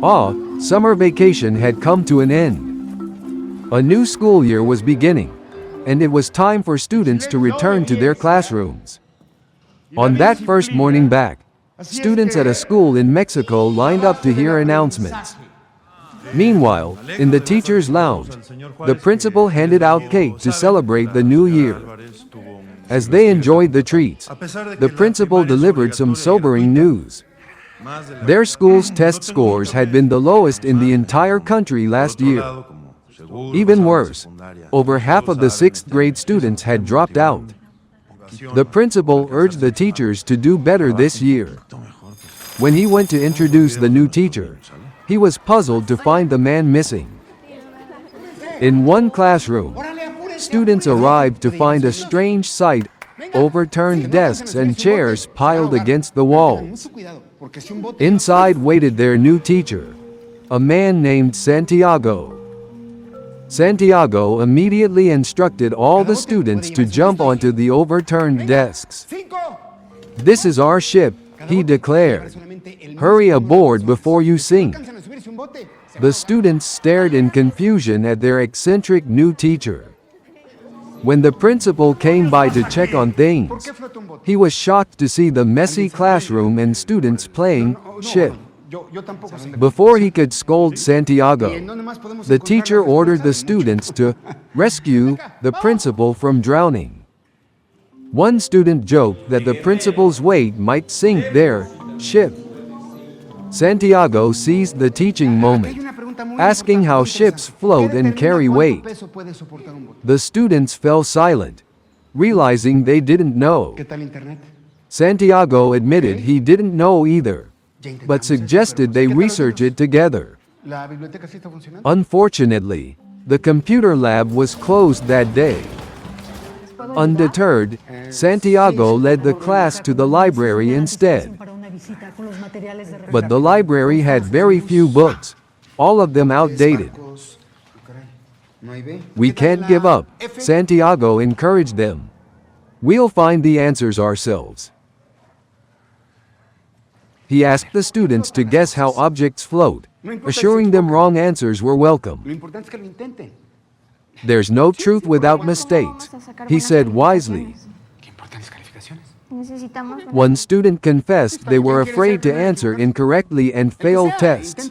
Summer vacation had come to an end. A new school year was beginning, and it was time for students to return to their classrooms. On that first morning back, students at a school in Mexico lined up to hear announcements. Meanwhile, in the teacher's lounge, the principal handed out cake to celebrate the new year. As they enjoyed the treats, the principal delivered some sobering news. Their school's test scores had been the lowest in the entire country last year. Even worse, over half of the 6th grade students had dropped out. The principal urged the teachers to do better this year. When he went to introduce the new teacher, he was puzzled to find the man missing. In one classroom, students arrived to find a strange sight: overturned desks and chairs piled against the walls. Inside waited their new teacher, a man named Santiago. Santiago immediately instructed all the students to jump onto the overturned desks. "This is our ship," he declared. "Hurry aboard before you sink." The students stared in confusion at their eccentric new teacher. When the principal came by to check on things, he was shocked to see the messy classroom and students playing ship. Before he could scold Santiago, the teacher ordered the students to rescue the principal from drowning. One student joked that the principal's weight might sink their ship. Santiago seized the teaching moment, asking how ships float and carry weight. The students fell silent, realizing they didn't know. Santiago admitted he didn't know either, but suggested they research it together. Unfortunately, the computer lab was closed that day. Undeterred, Santiago led the class to the library instead. But the library had very few books, all of them outdated. "We can't give up," Santiago encouraged them. "We'll find the answers ourselves." He asked the students to guess how objects float, assuring them wrong answers were welcome. "There's no truth without mistakes," he said wisely. One student confessed they were afraid to answer incorrectly and failed tests.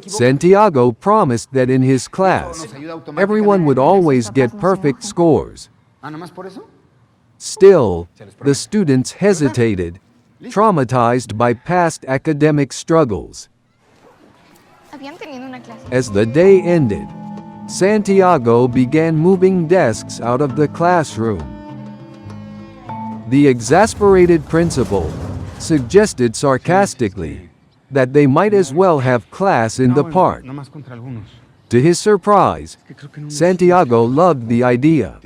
Santiago promised that in his class, everyone would always get perfect scores. Still, the students hesitated, traumatized by past academic struggles. As the day ended, Santiago began moving desks out of the classroom. The exasperated principal suggested sarcastically that they might as well have class in the park. To his surprise, Santiago loved the idea.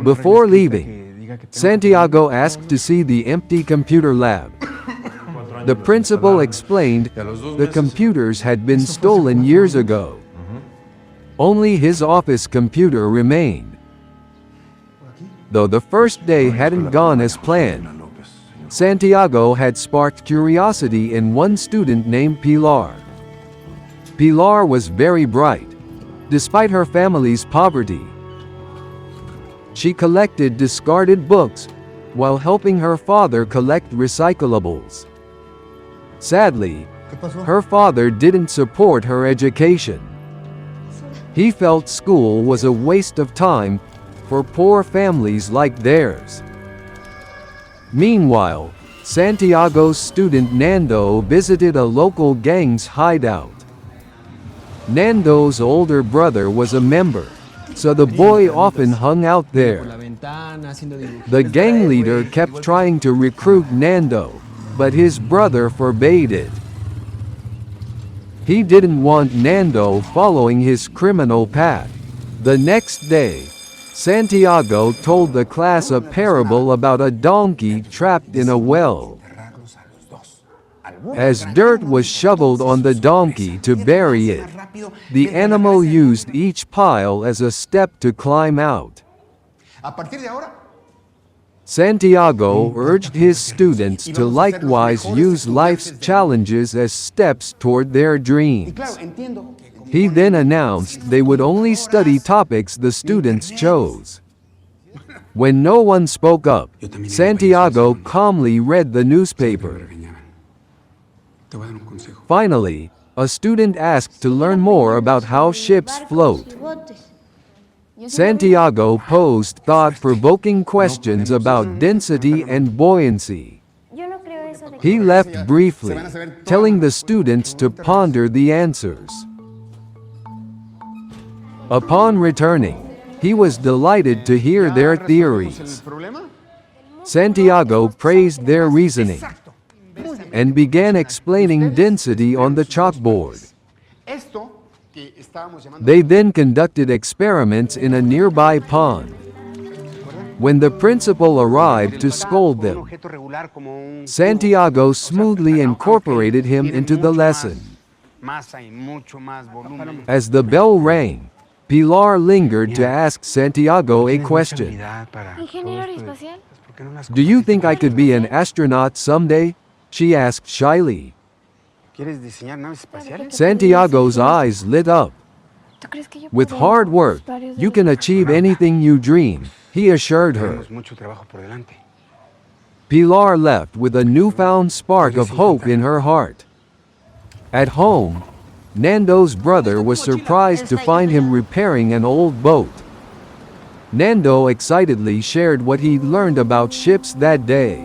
Before leaving, Santiago asked to see the empty computer lab. The principal explained the computers had been stolen years ago. Only his office computer remained. Though the first day hadn't gone as planned, Santiago had sparked curiosity in one student named Pilar. Pilar was very bright, despite her family's poverty. She collected discarded books while helping her father collect recyclables. Sadly, her father didn't support her education. He felt school was a waste of time for poor families like theirs. Meanwhile, Santiago's student Nando visited a local gang's hideout. Nando's older brother was a member, so the boy often hung out there. The gang leader kept trying to recruit Nando, but his brother forbade it. He didn't want Nando following his criminal path. The next day, Santiago told the class a parable about a donkey trapped in a well. As dirt was shoveled on the donkey to bury it, the animal used each pile as a step to climb out. Santiago urged his students to likewise use life's challenges as steps toward their dreams. He then announced they would only study topics the students chose. When no one spoke up, Santiago calmly read the newspaper. Finally, a student asked to learn more about how ships float. Santiago posed thought-provoking questions about density and buoyancy. He left briefly, telling the students to ponder the answers. Upon returning, he was delighted to hear their theories. Santiago praised their reasoning and began explaining density on the chalkboard. They then conducted experiments in a nearby pond. When the principal arrived to scold them, Santiago smoothly incorporated him into the lesson. As the bell rang, Pilar lingered to ask Santiago a question. "Do you think I could be an astronaut someday?" she asked shyly. Santiago's eyes lit up. "With hard work, you can achieve anything you dream," he assured her. Pilar left with a newfound spark of hope in her heart. At home, Nando's brother was surprised to find him repairing an old boat. Nando excitedly shared what he'd learned about ships that day.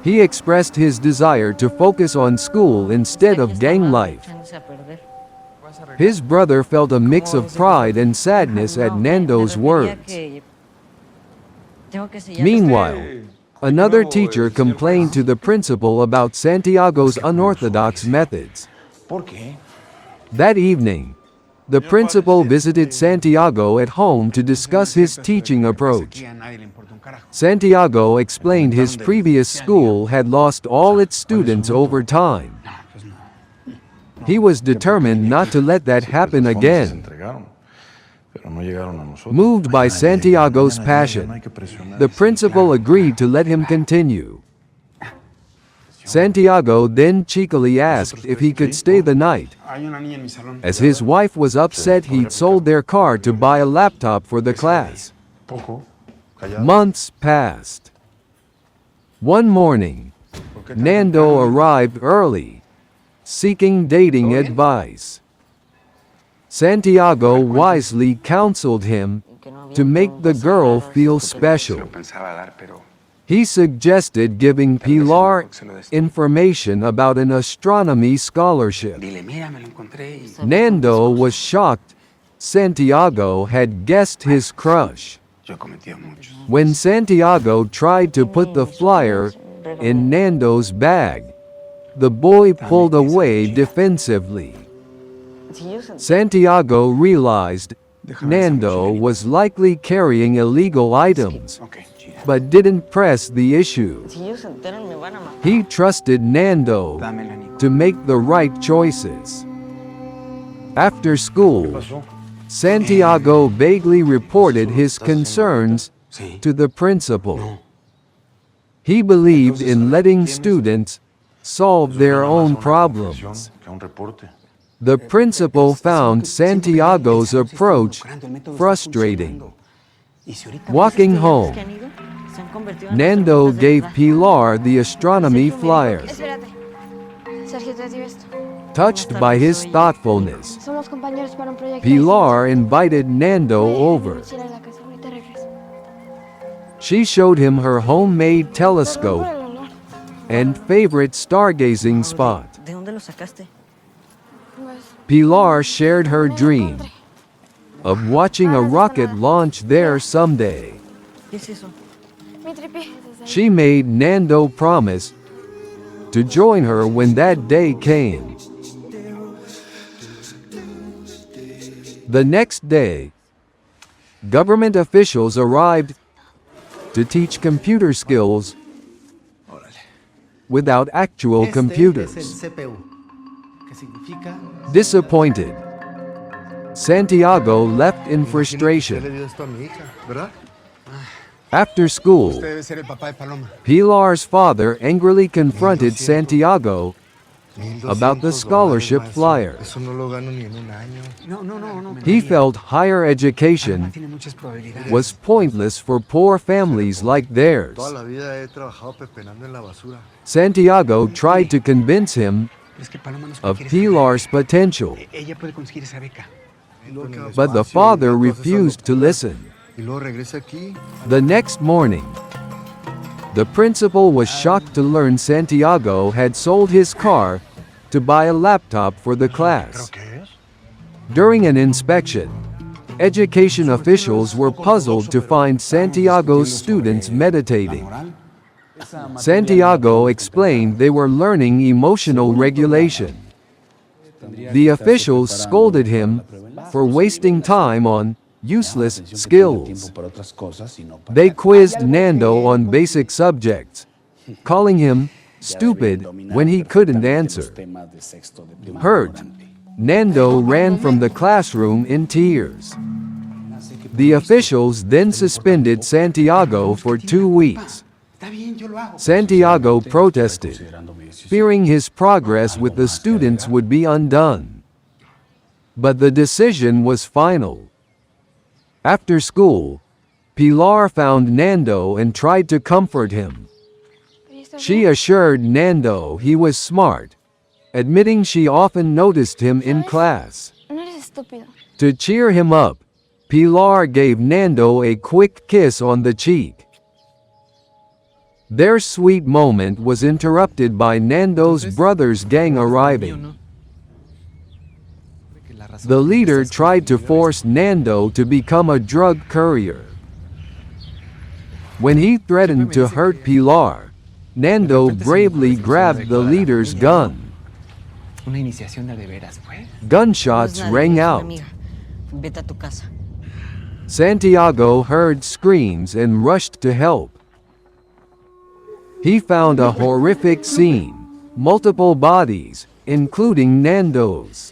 He expressed his desire to focus on school instead of gang life. His brother felt a mix of pride and sadness at Nando's words. Meanwhile, another teacher complained to the principal about Santiago's unorthodox methods. That evening, the principal visited Santiago at home to discuss his teaching approach. Santiago explained his previous school had lost all its students over time. He was determined not to let that happen again. Moved by Santiago's passion, the principal agreed to let him continue. Santiago then cheekily asked if he could stay the night, as his wife was upset he'd sold their car to buy a laptop for the class. Months passed. One morning, Nando arrived early, seeking dating advice. Santiago wisely counseled him to make the girl feel special. He suggested giving Pilar information about an astronomy scholarship. Nando was shocked Santiago had guessed his crush. When Santiago tried to put the flyer in Nando's bag, the boy pulled away defensively. Santiago realized Nando was likely carrying illegal items, but didn't press the issue. He trusted Nando to make the right choices. After school, Santiago vaguely reported his concerns to the principal. He believed in letting students solve their own problems. The principal found Santiago's approach frustrating. Walking home, Nando gave Pilar the astronomy flyer. Touched by his thoughtfulness, Pilar invited Nando over. She showed him her homemade telescope and favorite stargazing spot. Pilar shared her dream of watching a rocket launch there someday. She made Nando promise to join her when that day came. The next day, government officials arrived to teach computer skills without actual computers. Disappointed, Santiago left in frustration. After school, Pilar's father angrily confronted Santiago about the scholarship flyer. He felt higher education was pointless for poor families like theirs. Santiago tried to convince him of Pilar's potential, but the father refused to listen. The next morning, the principal was shocked to learn Santiago had sold his car to buy a laptop for the class. During an inspection, education officials were puzzled to find Santiago's students meditating. Santiago explained they were learning emotional regulation. The officials scolded him for wasting time on useless skills. They quizzed Nando on basic subjects, calling him stupid when he couldn't answer. Hurt, Nando ran from the classroom in tears. The officials then suspended Santiago for 2 weeks. Santiago protested, fearing his progress with the students would be undone. But the decision was final. After school, Pilar found Nando and tried to comfort him. She assured Nando he was smart, admitting she often noticed him in class. To cheer him up, Pilar gave Nando a quick kiss on the cheek. Their sweet moment was interrupted by Nando's brother's gang arriving. The leader tried to force Nando to become a drug courier. When he threatened to hurt Pilar, Nando bravely grabbed the leader's gun. Gunshots rang out. Santiago heard screams and rushed to help. He found a horrific scene, multiple bodies, including Nando's.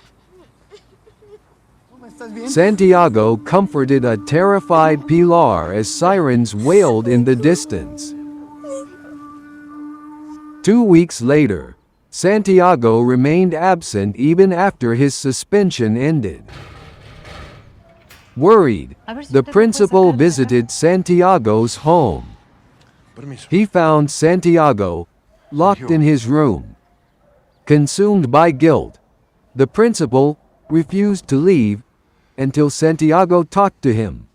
Santiago comforted a terrified Pilar as sirens wailed in the distance. 2 weeks later, Santiago remained absent even after his suspension ended. Worried, the principal visited Santiago's home. He found Santiago locked in his room. Consumed by guilt, the principal refused to leave until Santiago talked to him.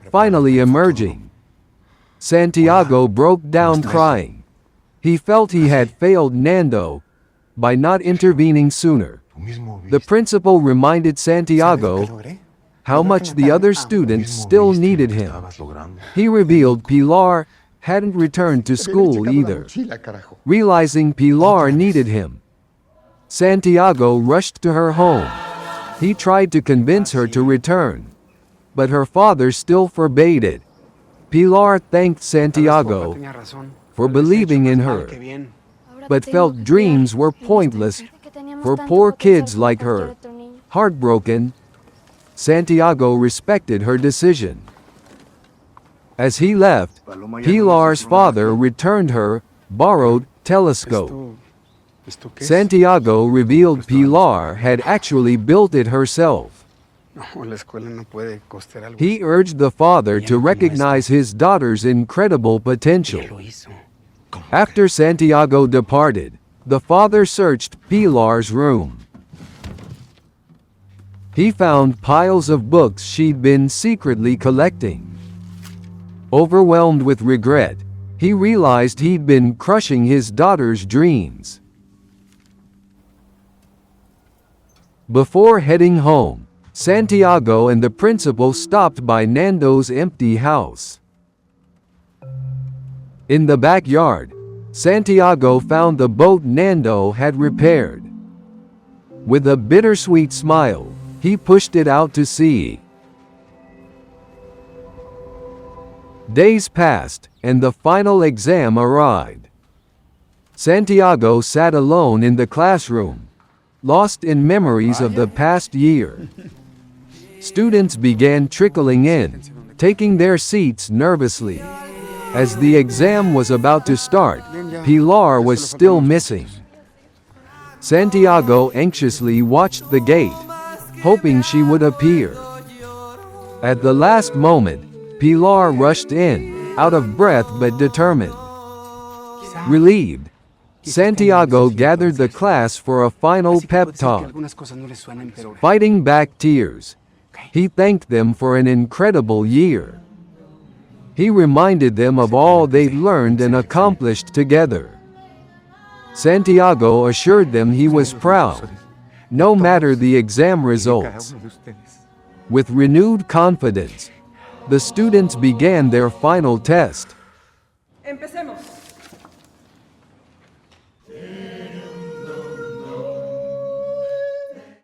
Finally emerging, Santiago broke down crying. He felt he had failed Nando by not intervening sooner. The principal reminded Santiago how much the other students still needed him. He revealed Pilar hadn't returned to school either. Realizing Pilar needed him, Santiago rushed to her home. He tried to convince her to return, but her father still forbade it. Pilar thanked Santiago for believing in her, but felt dreams were pointless for poor kids like her. Heartbroken, Santiago respected her decision. As he left, Pilar's father returned her borrowed telescope. Santiago revealed Pilar had actually built it herself. He urged the father to recognize his daughter's incredible potential. After Santiago departed, the father searched Pilar's room. He found piles of books she'd been secretly collecting. Overwhelmed with regret, he realized he'd been crushing his daughter's dreams. Before heading home, Santiago and the principal stopped by Nando's empty house. In the backyard, Santiago found the boat Nando had repaired. With a bittersweet smile, he pushed it out to sea. Days passed, and the final exam arrived. Santiago sat alone in the classroom, lost in memories of the past year. Students began trickling in, taking their seats nervously. As the exam was about to start, Pilar was still missing. Santiago anxiously watched the gate, hoping she would appear. At the last moment, Pilar rushed in, out of breath but determined. Relieved, Santiago gathered the class for a final pep talk. Fighting back tears, he thanked them for an incredible year. He reminded them of all they'd learned and accomplished together. Santiago assured them he was proud, no matter the exam results. With renewed confidence, the students began their final test.